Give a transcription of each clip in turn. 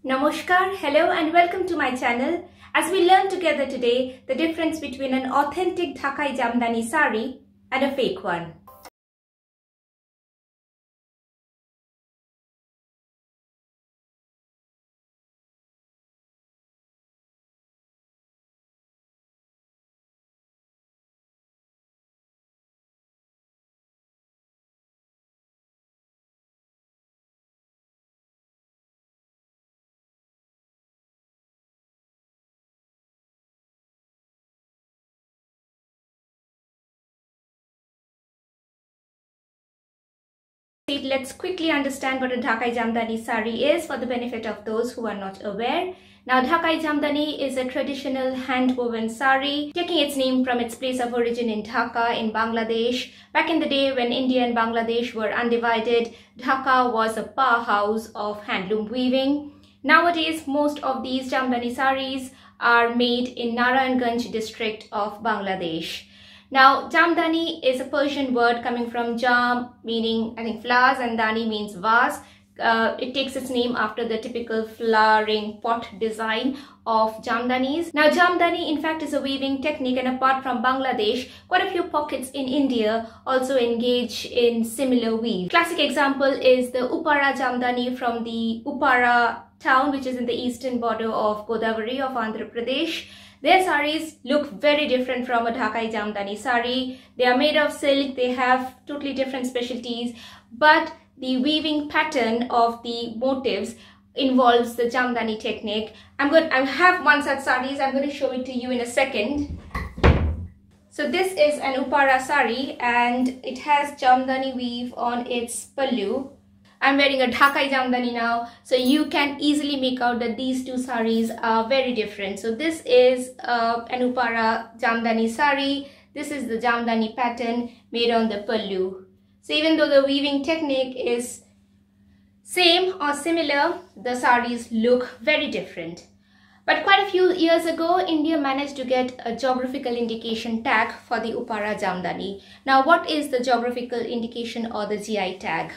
Namaskar, hello and welcome to my channel as we learn together today the difference between an authentic Dhakai Jamdani saree and a fake one. Let's quickly understand what a Dhakai Jamdani saree is for the benefit of those who are not aware. Now, Dhakai Jamdani is a traditional hand-woven saree, taking its name from its place of origin in Dhaka in Bangladesh. Back in the day when India and Bangladesh were undivided, Dhaka was a powerhouse of handloom weaving. Nowadays, most of these Jamdani sarees are made in Narayanganj district of Bangladesh. Now, Jamdani is a Persian word coming from jam, meaning I think flowers, and dani means vase. It takes its name after the typical flowering pot design of Jamdanis. Now, Jamdani in fact is a weaving technique, and apart from Bangladesh, quite a few pockets in India also engage in similar weave. Classic example is the Upara Jamdani from the Upara town, which is in the eastern border of Godavari of Andhra Pradesh. Their sarees look very different from a Dhakai Jamdani saree. They are made of silk, they have totally different specialties, but the weaving pattern of the motifs involves the Jamdani technique. I have one such sarees. I'm going to show it to you in a second. So this is an Upara saree and it has Jamdani weave on its pallu. I'm wearing a Dhakai Jamdani now, so you can easily make out that these two sarees are very different. So this is an Upara Jamdani saree. This is the Jamdani pattern made on the pallu. So even though the weaving technique is same or similar, the sarees look very different. But quite a few years ago, India managed to get a geographical indication tag for the Upara Jamdani. Now, what is the geographical indication or the GI tag?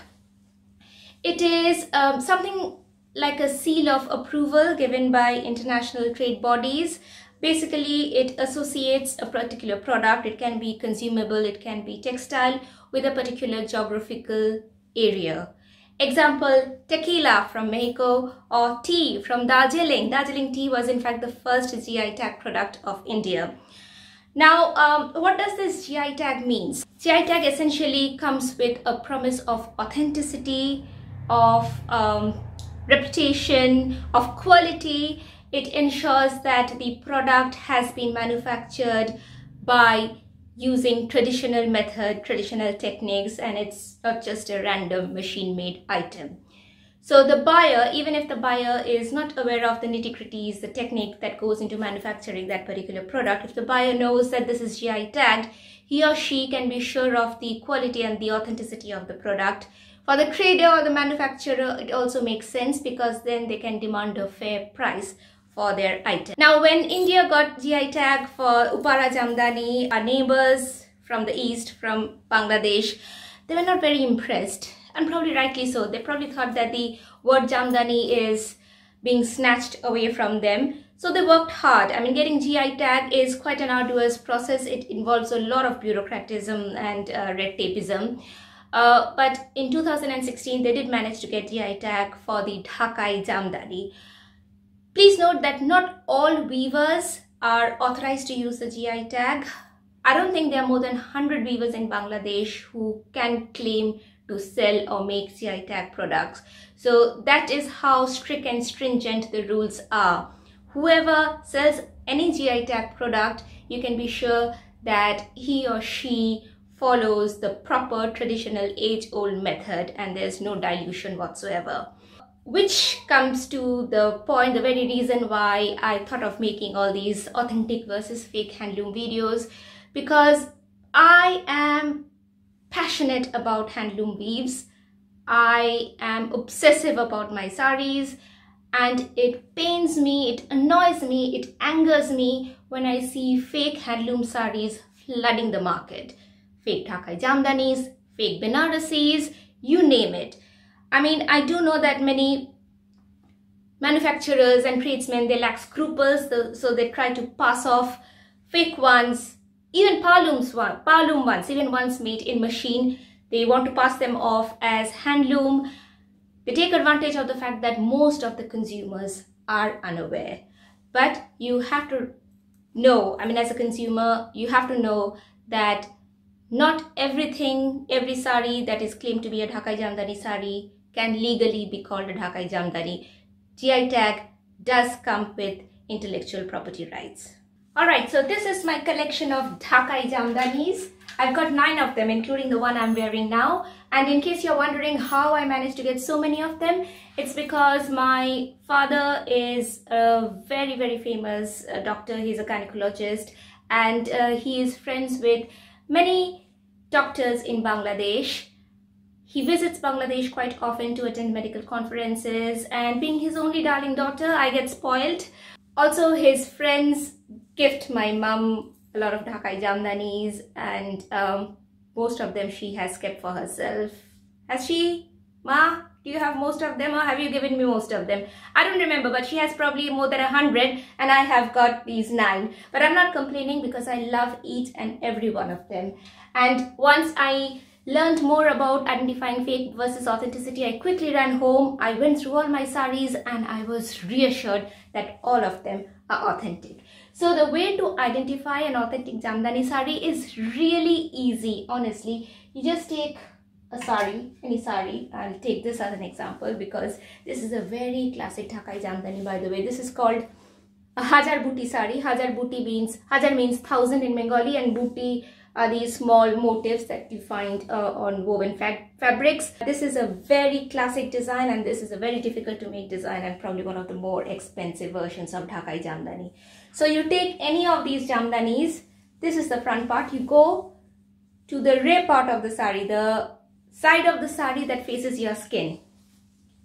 It is something like a seal of approval given by international trade bodies. Basically, it associates a particular product. It can be consumable, it can be textile, with a particular geographical area. Example, tequila from Mexico or tea from Darjeeling. Darjeeling tea was in fact the first GI tag product of India. Now, what does this GI tag mean? GI tag essentially comes with a promise of authenticity, of reputation, of quality. It ensures that the product has been manufactured by using traditional method, traditional techniques, and it's not just a random machine-made item. So the buyer, even if the buyer is not aware of the nitty-gritties, the technique that goes into manufacturing that particular product, if the buyer knows that this is GI tagged, he or she can be sure of the quality and the authenticity of the product. For the trader or the manufacturer, it also makes sense because then they can demand a fair price for their item. Now, when India got GI tag for Upara Jamdani, our neighbors from the east, from Bangladesh, they were not very impressed, and probably rightly so. They probably thought that the word Jamdani is being snatched away from them. So they worked hard. I mean, getting GI tag is quite an arduous process. It involves a lot of bureaucratism and red tapeism. But in 2016, they did manage to get GI tag for the Dhakai Jamdani. Please note that not all weavers are authorized to use the GI tag. I don't think there are more than 100 weavers in Bangladesh who can claim to sell or make GI tag products. So that is how strict and stringent the rules are. Whoever sells any GI tag product, you can be sure that he or she follows the proper traditional age-old method and there's no dilution whatsoever. Which comes to the point, the very reason why I thought of making all these authentic versus fake handloom videos, because I am passionate about handloom weaves. I am obsessive about my sarees, and it pains me, it annoys me, it angers me when I see fake handloom sarees flooding the market. Fake Dhakai Jamdanis, fake Banarasis, you name it. I mean, I do know that many manufacturers and tradesmen, they lack scruples, so they try to pass off fake ones, even powerloom ones, even ones made in machine. They want to pass them off as handloom. They take advantage of the fact that most of the consumers are unaware. But you have to know, I mean, as a consumer, you have to know that not everything, every sari that is claimed to be a Dhakai Jamdani sari can legally be called a Dhakai Jamdani. GI tag does come with intellectual property rights. Alright, so this is my collection of Dhakai Jamdanis. I've got 9 of them, including the one I'm wearing now. And in case you're wondering how I managed to get so many of them, it's because my father is a very, very famous doctor. He's a gynecologist, and he is friends with many doctors in Bangladesh. He visits Bangladesh quite often to attend medical conferences, and being his only darling daughter, I get spoiled. Also, his friends gift my mum a lot of Dhakai Jamdanis, and most of them she has kept for herself. Has she? Ma, do you have most of them, or have you given me most of them? I don't remember, but she has probably more than 100, and I have got these 9. But I'm not complaining because I love each and every one of them. And once I learned more about identifying fake versus authenticity, I quickly ran home. I went through all my saris and I was reassured that all of them are authentic. So the way to identify an authentic Jamdani sari is really easy, honestly. You just take a sari, any sari. I'll take this as an example because this is a very classic Dhakai Jamdani, by the way. This is called a Hajar Booty sari. Hajar Booty means 1,000 in Bengali, and booty are these small motifs that you find on woven fabrics. This is a very classic design, and this is a very difficult to make design, and probably one of the more expensive versions of Dhakai Jamdani. So you take any of these Jamdanis. This is the front part. You go to the rear part of the sari, the side of the sari that faces your skin.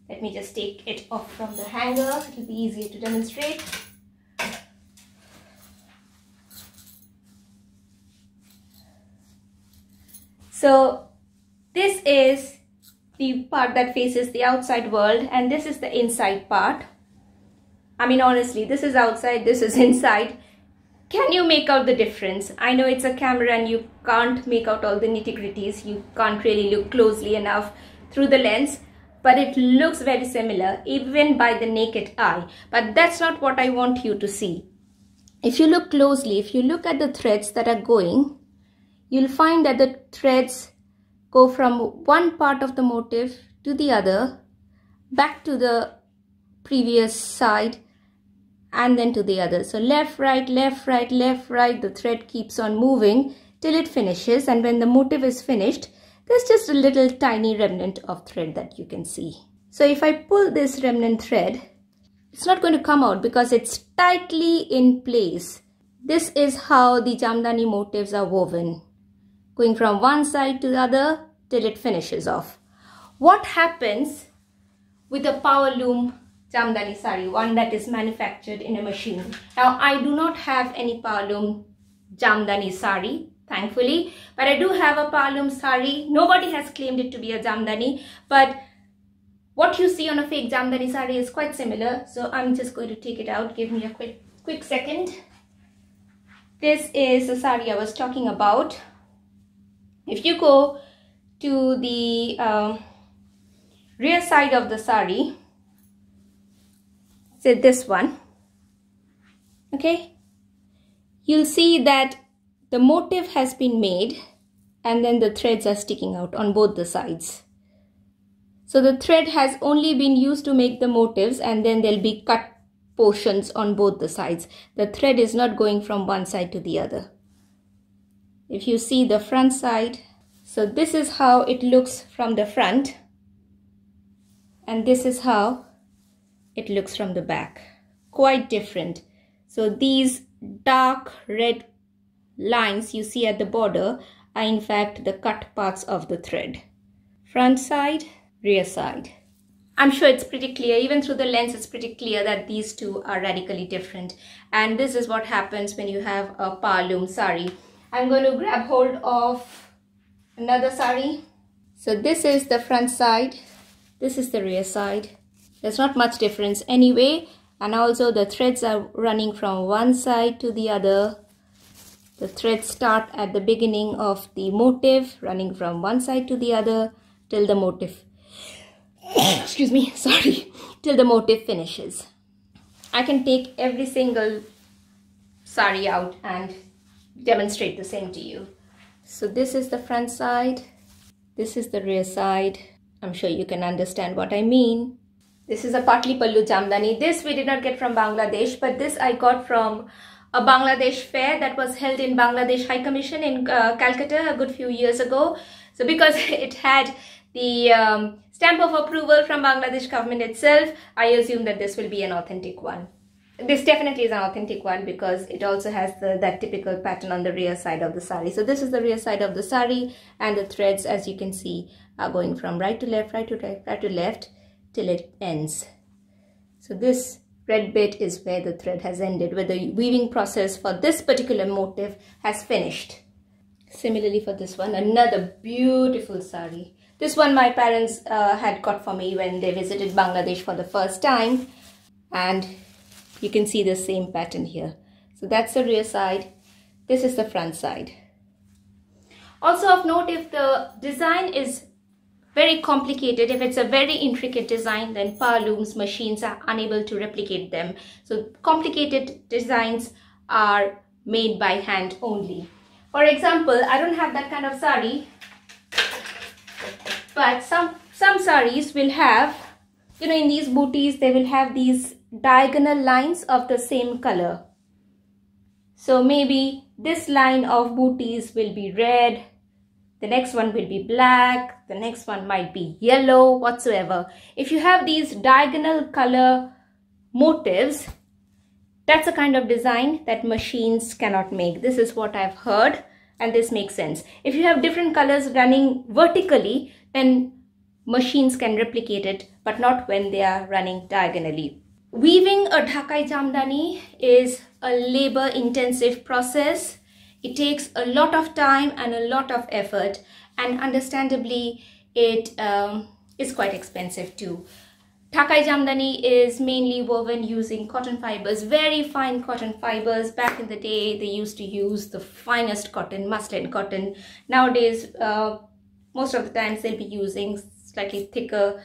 Let me just take it off from the hanger. It will be easier to demonstrate. So this is the part that faces the outside world, and this is the inside part. I mean, honestly, this is outside, this is inside. Can you make out the difference? I know it's a camera and you can't make out all the nitty-gritties. You can't really look closely enough through the lens, but it looks very similar even by the naked eye. But that's not what I want you to see. If you look closely, if you look at the threads that are going, you'll find that the threads go from one part of the motif to the other, back to the previous side, and then to the other. So left, right, left, right, left, right, the thread keeps on moving till it finishes, and when the motif is finished, there's just a little tiny remnant of thread that you can see. So if I pull this remnant thread, it's not going to come out because it's tightly in place. This is how the Jamdani motifs are woven, going from one side to the other till it finishes off. What happens with a power loom Jamdani sari, one that is manufactured in a machine? Now, I do not have any power loom Jamdani sari, thankfully, but I do have a power loom sari. Nobody has claimed it to be a Jamdani, but what you see on a fake Jamdani sari is quite similar. So I'm just going to take it out. Give me a quick second. This is the sari I was talking about. If you go to the rear side of the sari, say this one, okay, you'll see that the motif has been made and then the threads are sticking out on both the sides. So the thread has only been used to make the motifs, and then there'll be cut portions on both the sides. The thread is not going from one side to the other. If you see the front side, so this is how it looks from the front, and this is how it looks from the back. Quite different. So these dark red lines you see at the border are in fact the cut parts of the thread. Front side, rear side. I'm sure it's pretty clear, even through the lens it's pretty clear that these two are radically different. And this is what happens when you have a power loom sari. I'm going to grab hold of another sari. So this is the front side, this is the rear side. There's not much difference anyway. And also the threads are running from one side to the other. The threads start at the beginning of the motif, running from one side to the other till the motif, excuse me, sorry, till the motif finishes. I can take every single sari out and demonstrate the same to you. So this is the front side, this is the rear side. I'm sure you can understand what I mean. This is a Patli Pallu Jamdani. This we did not get from Bangladesh, but this I got from a Bangladesh fair that was held in Bangladesh High Commission in Calcutta a good few years ago. So because it had the stamp of approval from Bangladesh government itself, I assume that this will be an authentic one. This definitely is an authentic one because it also has that typical pattern on the rear side of the sari. So this is the rear side of the sari, and the threads, as you can see, are going from right to left, right to left, right to left till it ends. So this red bit is where the thread has ended, where the weaving process for this particular motif has finished. Similarly for this one, another beautiful sari. This one my parents had got for me when they visited Bangladesh for the first time, and you can see the same pattern here. So that's the rear side, this is the front side. Also of note, if the design is very complicated, if it's a very intricate design, then power looms machines are unable to replicate them. So complicated designs are made by hand only. For example, I don't have that kind of sari, but some saris will have, you know, in these booties they will have these diagonal lines of the same color. So maybe this line of booties will be red, the next one will be black, the next one might be yellow, whatsoever. If you have these diagonal color motifs, that's a kind of design that machines cannot make. This is what I've heard, and this makes sense. If you have different colors running vertically, then machines can replicate it, but not when they are running diagonally. Weaving a Dhakai Jamdani is a labor-intensive process. It takes a lot of time and a lot of effort, and understandably it is quite expensive too. Dhakai Jamdani is mainly woven using cotton fibers, very fine cotton fibers. Back in the day they used to use the finest cotton, muslin cotton. Nowadays most of the times they'll be using slightly thicker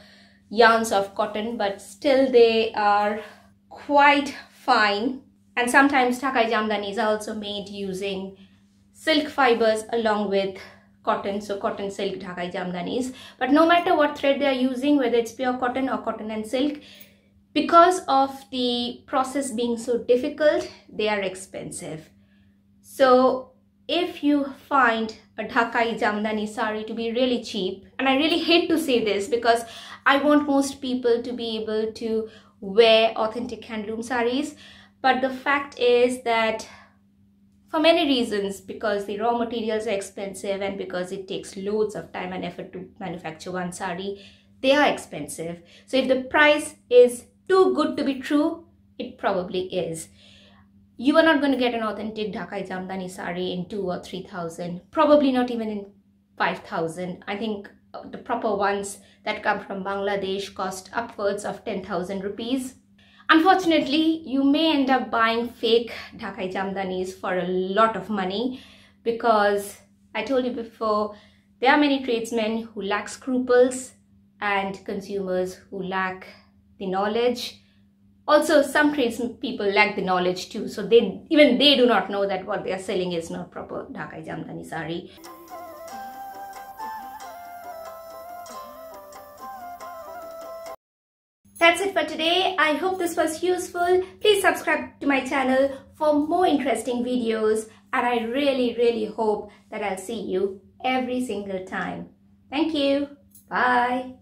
yarns of cotton, but still they are quite fine. And sometimes Dhakai Jamdanis are also made using silk fibers along with cotton, so cotton silk Dhakai Jamdanis. But no matter what thread they are using, whether it's pure cotton or cotton and silk, because of the process being so difficult, they are expensive. So if you find a Dhakai Jamdani sari to be really cheap, and I really hate to say this because I want most people to be able to wear authentic handloom saris, but the fact is that for many reasons, because the raw materials are expensive and because it takes loads of time and effort to manufacture one sari, they are expensive. So if the price is too good to be true, it probably is. You are not going to get an authentic Dhakai Jamdani sari in 2,000 or 3,000, probably not even in 5,000. I think the proper ones that come from Bangladesh cost upwards of 10,000 rupees. Unfortunately, you may end up buying fake Dhakai Jamdanis for a lot of money because I told you before, there are many tradesmen who lack scruples and consumers who lack the knowledge. Also, some tradespeople lack the knowledge too, so even they do not know that what they are selling is not proper Dhakai Jamdani sari. That's it for today. I hope this was useful. Please subscribe to my channel for more interesting videos, and I really hope that I'll see you every single time. Thank you. Bye.